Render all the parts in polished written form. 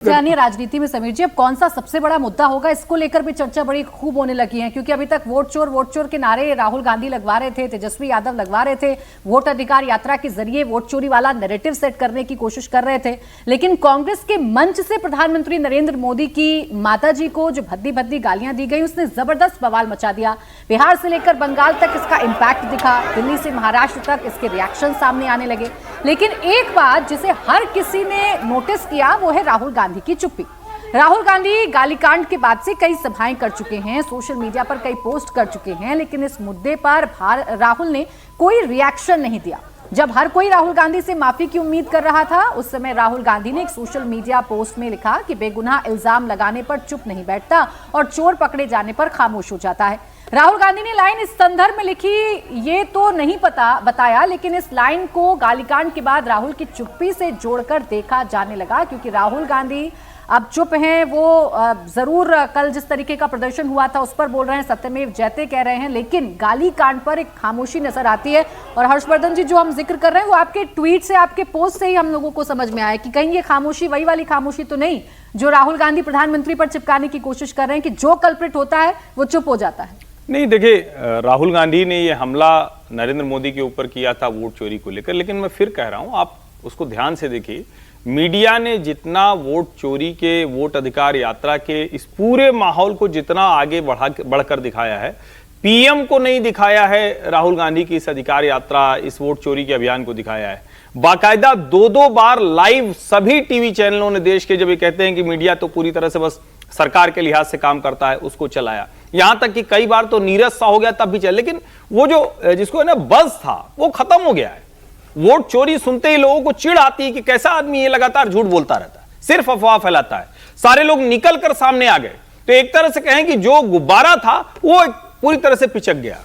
यानी राजनीति में समीर जी अब कौन सा सबसे बड़ा मुद्दा होगा, इसको लेकर भी चर्चा बड़ी खूब होने लगी है, क्योंकि अभी तक वोट चोर के नारे राहुल गांधी लगवा रहे थे, तेजस्वी यादव लगवा रहे थे, वोट अधिकार यात्रा के जरिए वोट चोरी वाला नैरेटिव सेट करने की कोशिश कर रहे थे। लेकिन कांग्रेस के मंच से प्रधानमंत्री नरेंद्र मोदी की माताजी को जो भद्दी भद्दी गालियां दी गई, उसने जबरदस्त बवाल मचा दिया। बिहार से लेकर बंगाल तक इसका इंपैक्ट दिखा, दिल्ली से महाराष्ट्र तक इसके रिएक्शन सामने आने लगे। लेकिन एक बात जिसे हर किसी ने नोटिस किया वो है राहुल गांधी की चुप्पी। राहुल गांधी गालीकांड के बाद से कई सभाएं कर चुके हैं, सोशल मीडिया पर कई पोस्ट कर चुके हैं, लेकिन इस मुद्दे पर राहुल ने कोई रिएक्शन नहीं दिया। जब हर कोई राहुल गांधी से माफी की उम्मीद कर रहा था, उस समय राहुल गांधी ने एक सोशल मीडिया पोस्ट में लिखा कि बेगुनाह इल्जाम लगाने पर चुप नहीं बैठता और चोर पकड़े जाने पर खामोश हो जाता है। राहुल गांधी ने लाइन इस संदर्भ में लिखी, ये तो नहीं बताया, लेकिन इस लाइन को गालीकांड के बाद राहुल की चुप्पी से जोड़कर देखा जाने लगा, क्योंकि राहुल गांधी अब चुप हैं। वो जरूर कल जिस तरीके का प्रदर्शन हुआ था उस पर बोल रहे हैं, सत्यमेव जयते कह रहे हैं, लेकिन गाली कांड पर एक खामोशी नजर आती है। और हर्षवर्धन जी, जो हम जिक्र कर रहे हैं वो आपके ट्वीट से, आपके पोस्ट से ही हम लोगों को समझ में आया कि कहीं ये खामोशी वही वाली खामोशी तो नहीं जो राहुल गांधी प्रधानमंत्री पर चिपकाने की कोशिश कर रहे हैं कि जो कल्प्रिट होता है वो चुप हो जाता है। नहीं, देखिए, राहुल गांधी ने ये हमला नरेंद्र मोदी के ऊपर किया था वोट चोरी को लेकर, लेकिन मैं फिर कह रहा हूं, आप उसको ध्यान से देखिए। मीडिया ने जितना वोट चोरी के, वोट अधिकार यात्रा के इस पूरे माहौल को जितना आगे बढ़कर दिखाया है, पीएम को नहीं दिखाया है। राहुल गांधी की इस अधिकार यात्रा, इस वोट चोरी के अभियान को दिखाया है। बाकायदा दो बार लाइव सभी टीवी चैनलों ने देश के, जब ये कहते हैं कि मीडिया तो पूरी तरह से बस सरकार के लिहाज से काम करता है, उसको चलाया। यहां तक कि कई बार तो नीरस सा हो गया तब भी चला, लेकिन वो जो जिसको है ना बज़ था वो खत्म हो गया है। वोट चोरी सुनते ही लोगों को चिढ़ आती है कि कैसा आदमी ये लगातार झूठ बोलता रहता है, सिर्फ अफवाह फैलाता है। सारे लोग निकल कर सामने आ गए, तो एक तरह से कहें कि जो गुब्बारा था वो पूरी तरह से पिचक गया।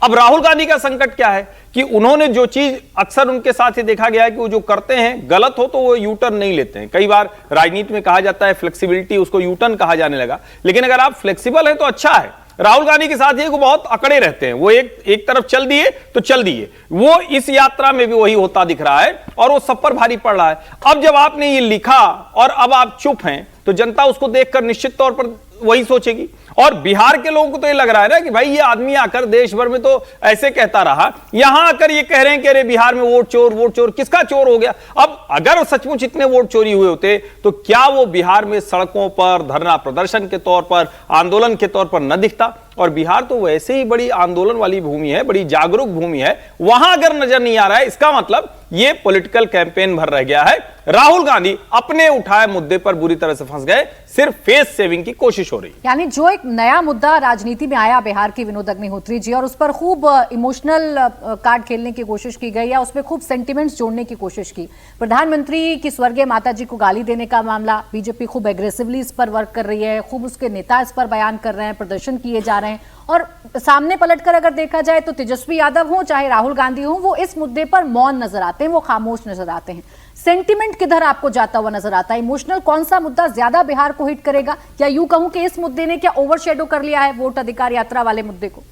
अब राहुल गांधी का संकट क्या है कि उन्होंने जो चीज अक्सर उनके साथ ही देखा गया है कि वो जो करते हैं गलत हो तो वो यू टर्न नहीं लेते हैं। कई बार राजनीति में कहा जाता है फ्लेक्सिबिलिटी, उसको यू टर्न कहा जाने लगा, लेकिन अगर आप फ्लेक्सिबल हैं तो अच्छा है। राहुल गांधी के साथ ये वो बहुत अकड़े रहते हैं, वो एक तरफ चल दिए तो चल दिए। वो इस यात्रा में भी वही होता दिख रहा है और वो सब पर भारी पड़ रहा है। अब जब आपने ये लिखा और अब आप चुप हैं, तो जनता उसको देखकर निश्चित तौर पर वही सोचेगी। और बिहार के लोगों को तो ये लग रहा है ना कि भाई ये आदमी आकर देश भर में तो ऐसे कहता रहा, यहां आकर ये कह रहे हैं कि अरे बिहार में वोट चोर, किसका चोर हो गया। अब अगर सचमुच इतने वोट चोरी हुए होते तो क्या वो बिहार में सड़कों पर धरना प्रदर्शन के तौर पर, आंदोलन के तौर पर न दिखता। और बिहार तो वैसे ही बड़ी आंदोलन वाली भूमि है, बड़ी जागरूक भूमि है, वहां अगर नजर नहीं आ रहा है, इसका मतलब ये पॉलिटिकल कैंपेन भर रह गया है। राहुल गांधी अपने उठाए मुद्दे पर बुरी तरह से फंस गए, सिर्फ फेस सेविंग की कोशिश हो रही है। यानी जो एक नया मुद्दा राजनीति में आया बिहार की विनोद अग्निहोत्री जी, और उस पर खूब इमोशनल कार्ड खेलने की कोशिश की गई, या उसमें खूब सेंटिमेंट्स जोड़ने की कोशिश की। प्रधानमंत्री की स्वर्गीय माताजी को गाली देने का मामला, बीजेपी खूब एग्रेसिवली इस पर वर्क कर रही है, खूब उसके नेता इस पर बयान कर रहे हैं, प्रदर्शन किए जा रहे हैं। और सामने पलटकर अगर देखा जाए तो तेजस्वी यादव हो चाहे राहुल गांधी हो, वो इस मुद्दे पर मौन नजर आते हैं, वो खामोश नजर आते हैं। सेंटिमेंट किधर आपको जाता हुआ नजर आता है? इमोशनल कौन सा मुद्दा ज्यादा बिहार को हिट करेगा, या यूं कहूं कि इस मुद्दे ने क्या ओवरशैडो कर लिया है वोट अधिकार यात्रा वाले मुद्दे को?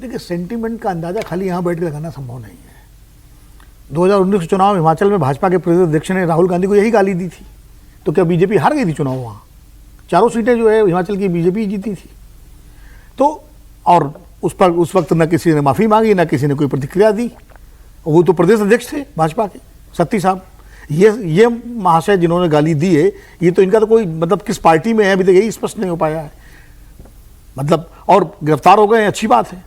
देखिए, सेंटिमेंट का अंदाजा खाली यहां बैठ के लगाना संभव नहीं है। 2019 चुनाव हिमाचल में भाजपा के प्रदेश अध्यक्ष ने राहुल गांधी को यही गाली दी थी, तो क्या बीजेपी हार गई थी चुनाव? वहां 4 सीटें जो है हिमाचल की बीजेपी जीती थी। तो और उस वक्त न किसी ने माफी मांगी, न किसी ने कोई प्रतिक्रिया दी। वो तो प्रदेश अध्यक्ष थे भाजपा के, सत्ती साहब। ये महाशय जिन्होंने गाली दी है, ये तो इनका तो कोई मतलब किस पार्टी में है अभी तक यही स्पष्ट नहीं हो पाया है। मतलब और गिरफ्तार हो गए हैं, अच्छी बात है।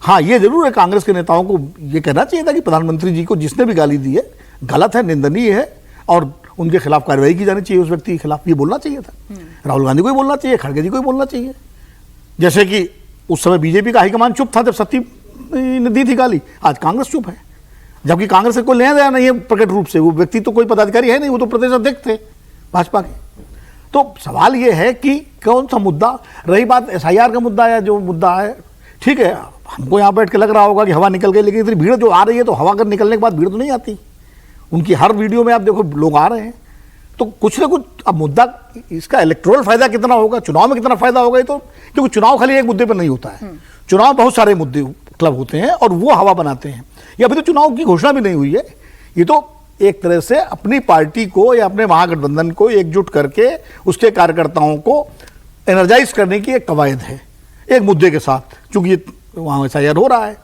हाँ, ये जरूर है, कांग्रेस के नेताओं को ये कहना चाहिए था कि प्रधानमंत्री जी को जिसने भी गाली दी है गलत है, निंदनीय है, और उनके खिलाफ कार्रवाई की जानी चाहिए, उस व्यक्ति के खिलाफ ये बोलना चाहिए था। राहुल गांधी को ही बोलना चाहिए, खड़गे जी को ही बोलना चाहिए। जैसे कि उस समय बीजेपी का हाईकमान चुप था जब सत्ती ने दी थी गाली, आज कांग्रेस चुप है, जबकि कांग्रेस से कोई लेना देना नहीं है प्रकट रूप से। वो व्यक्ति तो कोई पदाधिकारी है नहीं, वो तो प्रदेश अध्यक्ष थे भाजपा के। तो सवाल ये है कि कौन सा मुद्दा, रही बात एसआईआर का मुद्दा या जो मुद्दा है, ठीक है, हमको यहाँ बैठ के लग रहा होगा कि हवा निकल गई, लेकिन इतनी भीड़ जो आ रही है तो हवा कर निकलने के बाद भीड़ तो नहीं आती। उनकी हर वीडियो में आप देखो लोग आ रहे हैं, तो कुछ ना कुछ अब मुद्दा, इसका इलेक्टोरल फायदा कितना होगा, चुनाव में कितना फायदा होगा, ये तो, क्योंकि चुनाव खाली एक मुद्दे पर नहीं होता है, चुनाव बहुत सारे मुद्दे क्लब होते हैं और वो हवा बनाते हैं। ये अभी तो चुनाव की घोषणा भी नहीं हुई है, ये तो एक तरह से अपनी पार्टी को या अपने महागठबंधन को एकजुट करके उसके कार्यकर्ताओं को एनर्जाइज करने की एक कवायद है, एक मुद्दे के साथ, चूंकि ये वहां SIR हो रहा है।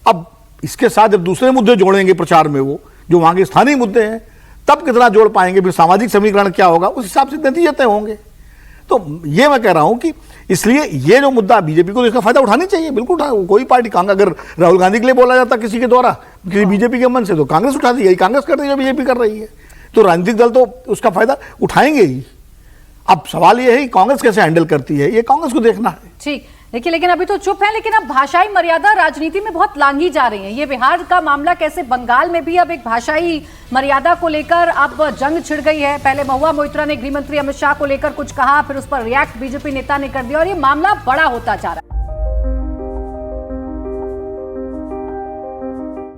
अब इसके साथ जब दूसरे मुद्दे जोड़ेंगे प्रचार में, वो जो वहां के स्थानीय मुद्दे हैं, तब कितना जोड़ पाएंगे, फिर सामाजिक समीकरण क्या होगा, उस हिसाब से नतीजे तय होंगे। तो ये मैं कह रहा हूं कि इसलिए ये जो मुद्दा बीजेपी को, इसका फायदा उठानी चाहिए, बिल्कुल कोई पार्टी, अगर राहुल गांधी के लिए बोला जाता किसी के द्वारा, किसी बीजेपी के मन से, तो कांग्रेस उठा दी, यही कांग्रेस कर रही है, बीजेपी कर रही है, तो राजनीतिक दल तो उसका फायदा उठाएंगे ही। अब सवाल ये है कि कांग्रेस कैसे हैंडल करती है, ये कांग्रेस को देखना है। ठीक, देखिए, लेकिन अभी तो चुप है, लेकिन अब भाषाई मर्यादा राजनीति में बहुत लांघी जा रही है। ये बिहार का मामला कैसे, बंगाल में भी अब एक भाषाई मर्यादा को लेकर अब जंग छिड़ गई है। पहले महुआ मोइत्रा ने गृह मंत्री अमित शाह को लेकर कुछ कहा, फिर उस पर रिएक्ट बीजेपी नेता ने कर दिया और ये मामला बड़ा होता जा रहा है।